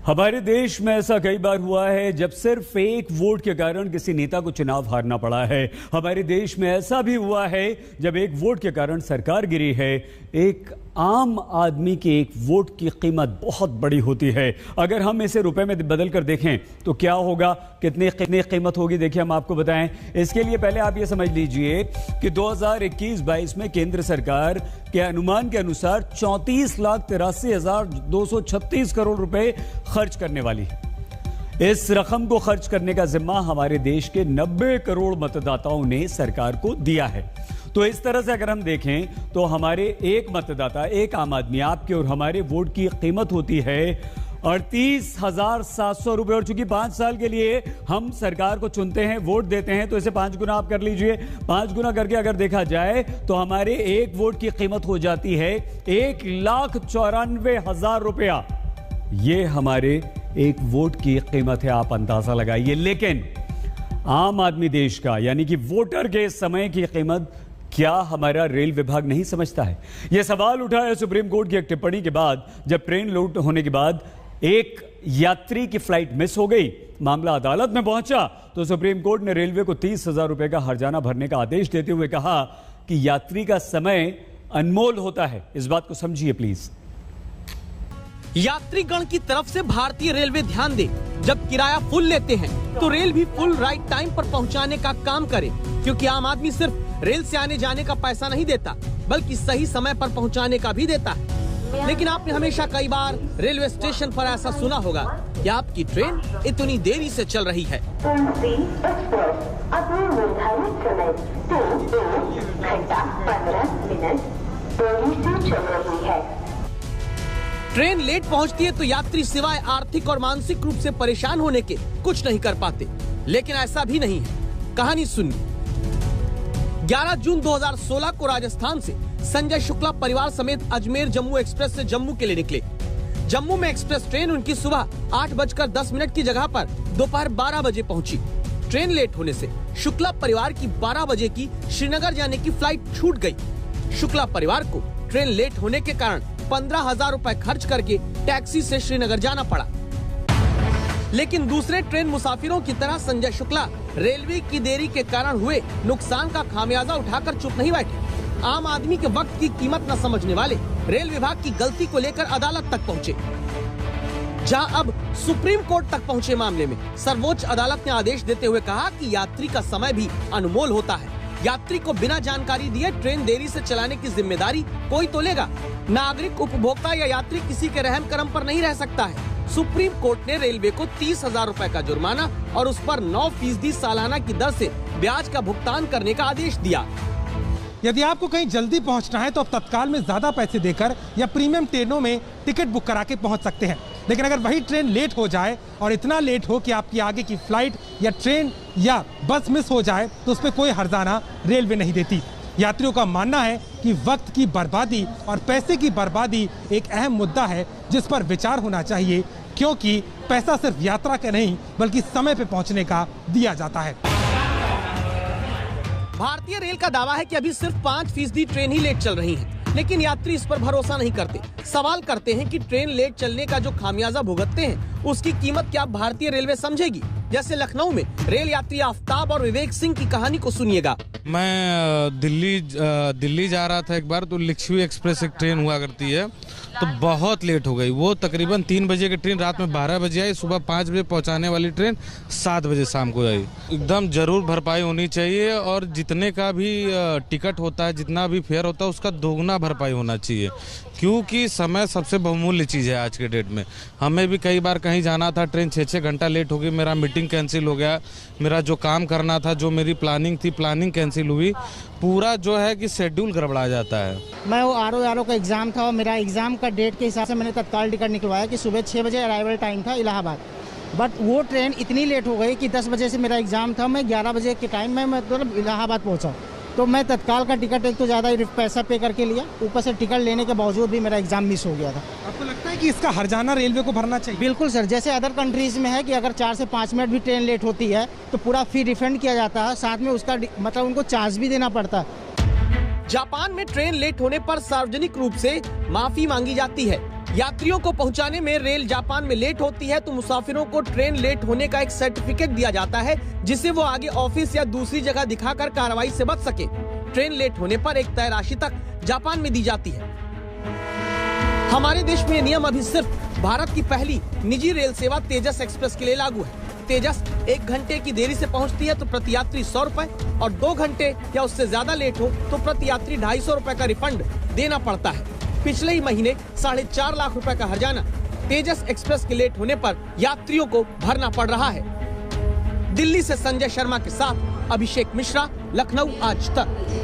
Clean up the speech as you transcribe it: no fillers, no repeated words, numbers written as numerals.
हमारे देश में ऐसा कई बार हुआ है जब सिर्फ एक वोट के कारण किसी नेता को चुनाव हारना पड़ा है। हमारे देश में ऐसा भी हुआ है जब एक वोट के कारण सरकार गिरी है। एक आम आदमी के एक वोट की कीमत बहुत बड़ी होती है। अगर हम इसे रुपए में बदल कर देखें तो क्या होगा, कितनी कीमत होगी, देखिए हम आपको बताएं। इसके लिए पहले आप ये समझ लीजिए कि 2021-22 में केंद्र सरकार के अनुमान के अनुसार 34,83,236 करोड़ रुपए खर्च करने वाली है। इस रकम को खर्च करने का जिम्मा हमारे देश के 90 करोड़ मतदाताओं ने सरकार को दिया है। तो इस तरह से अगर हम देखें तो हमारे एक मतदाता, एक आम आदमी, आपके और हमारे वोट की कीमत होती है 38,700 रुपए। और चूंकि 5 साल के लिए हम सरकार को चुनते हैं, वोट देते हैं, तो इसे 5 गुना आप कर लीजिए। 5 गुना करके अगर देखा जाए तो हमारे एक वोट की कीमत हो जाती है 1,94,000 रुपया। ये हमारे एक वोट की कीमत है, आप अंदाजा लगाइए। लेकिन आम आदमी देश का, यानी कि वोटर के समय की कीमत क्या हमारा रेल विभाग नहीं समझता है? यह सवाल उठा है सुप्रीम कोर्ट की एक टिप्पणी के बाद, जब ट्रेन लूट होने के बाद एक यात्री की फ्लाइट मिस हो गई। मामला अदालत में पहुंचा तो सुप्रीम कोर्ट ने रेलवे को 30,000 रुपए का हर्जाना भरने का आदेश देते हुए कहा कि यात्री का समय अनमोल होता है। इस बात को समझिए प्लीज। यात्रीगण की तरफ से भारतीय रेलवे ध्यान दे, जब किराया फुल लेते हैं तो रेल भी फुल राइट टाइम पर पहुंचाने का काम करे, क्योंकि आम आदमी सिर्फ रेल से आने जाने का पैसा नहीं देता बल्कि सही समय पर पहुंचाने का भी देता है। लेकिन आपने हमेशा कई बार रेलवे स्टेशन पर ऐसा सुना होगा कि आपकी ट्रेन इतनी देरी से चल रही है। ट्रेन लेट पहुंचती है तो यात्री सिवाय आर्थिक और मानसिक रूप से परेशान होने के कुछ नहीं कर पाते। लेकिन ऐसा भी नहीं है। कहानी सुनिए। 11 जून 2016 को राजस्थान से संजय शुक्ला परिवार समेत अजमेर जम्मू एक्सप्रेस से जम्मू के लिए निकले। जम्मू में एक्सप्रेस ट्रेन उनकी सुबह 8:10 की जगह पर दोपहर 12 बजे पहुंची। ट्रेन लेट होने से शुक्ला परिवार की 12 बजे की श्रीनगर जाने की फ्लाइट छूट गई। शुक्ला परिवार को ट्रेन लेट होने के कारण 15,000 रुपए खर्च करके टैक्सी से श्रीनगर जाना पड़ा। लेकिन दूसरे ट्रेन मुसाफिरों की तरह संजय शुक्ला रेलवे की देरी के कारण हुए नुकसान का खामियाजा उठाकर चुप नहीं बैठे। आम आदमी के वक्त की कीमत न समझने वाले रेल विभाग की गलती को लेकर अदालत तक पहुंचे। जहां अब सुप्रीम कोर्ट तक पहुंचे मामले में सर्वोच्च अदालत ने आदेश देते हुए कहा कि यात्री का समय भी अनमोल होता है। यात्री को बिना जानकारी दिए ट्रेन देरी से चलाने की जिम्मेदारी कोई तो लेगा। नागरिक, उपभोक्ता या यात्री किसी के रहम करम पर नहीं रह सकता है। सुप्रीम कोर्ट ने रेलवे को 30,000 रुपए का जुर्माना और उस पर 9% सालाना की दर से ब्याज का भुगतान करने का आदेश दिया। यदि आपको कहीं जल्दी पहुंचना है तो आप तत्काल में ज्यादा पैसे देकर या प्रीमियम ट्रेनों में टिकट बुक करा के पहुंच सकते हैं। लेकिन अगर वही ट्रेन लेट हो जाए और इतना लेट हो कि आपकी आगे की फ्लाइट या ट्रेन या बस मिस हो जाए तो उस पर कोई हर्जाना रेलवे नहीं देती। यात्रियों का मानना है कि वक्त की बर्बादी और पैसे की बर्बादी एक अहम मुद्दा है जिस पर विचार होना चाहिए, क्योंकि पैसा सिर्फ यात्रा का नहीं बल्कि समय पे पहुंचने का दिया जाता है। भारतीय रेल का दावा है कि अभी सिर्फ 5% ट्रेन ही लेट चल रही है, लेकिन यात्री इस पर भरोसा नहीं करते। सवाल करते हैं कि ट्रेन लेट चलने का जो खामियाजा भुगतते हैं उसकी कीमत क्या भारतीय रेलवे समझेगी? जैसे लखनऊ में रेल यात्री आफ्ताब और विवेक सिंह की कहानी को सुनिएगा। मैं दिल्ली जा रहा था एक बार, तो लिच्छवी एक्सप्रेस एक ट्रेन हुआ करती है, तो बहुत लेट हो गई। वो तकरीबन 3 बजे की ट्रेन रात में 12 बजे आई, सुबह 5 बजे पहुंचाने वाली ट्रेन 7 बजे शाम को आई। एकदम जरूर भरपाई होनी चाहिए और जितने का भी टिकट होता है, जितना भी फेयर होता है, उसका दोगुना भरपाई होना चाहिए, क्योंकि समय सबसे बहुमूल्य चीज़ है आज के डेट में। हमें भी कई बार कहीं जाना था, ट्रेन 6-6 घंटा लेट हो गई, मेरा मीटिंग कैंसिल हो गया, मेरा जो काम करना था, जो मेरी प्लानिंग थी, प्लानिंग कैंसिल हुई, पूरा जो है कि शेड्यूल गड़बड़ा जाता है। मैं वो आरओ का एग्ज़ाम था और मेरा एग्ज़ाम का डेट के हिसाब से मैंने तत्काल टिकट निकलवाया कि सुबह 6 बजे अराइवल टाइम था इलाहाबाद, बट वो ट्रेन इतनी लेट हो गई कि 10 बजे से मेरा एग्ज़ाम था, मैं 11 बजे के टाइम में मतलब इलाहाबाद पहुँचा। तो मैं तत्काल का टिकट एक तो ज़्यादा पैसा पे करके लिया, ऊपर से टिकट लेने के बावजूद भी मेरा एग्जाम मिस हो गया था। आपको लगता है कि इसका हर्जाना रेलवे को भरना चाहिए? बिल्कुल सर, जैसे अदर कंट्रीज में है कि अगर 4 से 5 मिनट भी ट्रेन लेट होती है तो पूरा फी रिफंड किया जाता है, साथ में उसका मतलब उनको चार्ज भी देना पड़ता है। जापान में ट्रेन लेट होने पर सार्वजनिक रूप से माफी मांगी जाती है। यात्रियों को पहुंचाने में रेल जापान में लेट होती है तो मुसाफिरों को ट्रेन लेट होने का एक सर्टिफिकेट दिया जाता है, जिसे वो आगे ऑफिस या दूसरी जगह दिखाकर कार्रवाई से बच सके। ट्रेन लेट होने पर एक तय राशि तक जापान में दी जाती है। हमारे देश में ये नियम अभी सिर्फ भारत की पहली निजी रेल सेवा तेजस एक्सप्रेस के लिए लागू है। तेजस 1 घंटे की देरी से पहुंचती है तो प्रति यात्री 100 रुपए और 2 घंटे या उससे ज्यादा लेट हो तो प्रति यात्री 250 रुपए का रिफंड देना पड़ता है। पिछले ही महीने 4.5 लाख रुपए का हर्जाना तेजस एक्सप्रेस के लेट होने पर यात्रियों को भरना पड़ रहा है। दिल्ली से संजय शर्मा के साथ अभिषेक मिश्रा, लखनऊ आज तक।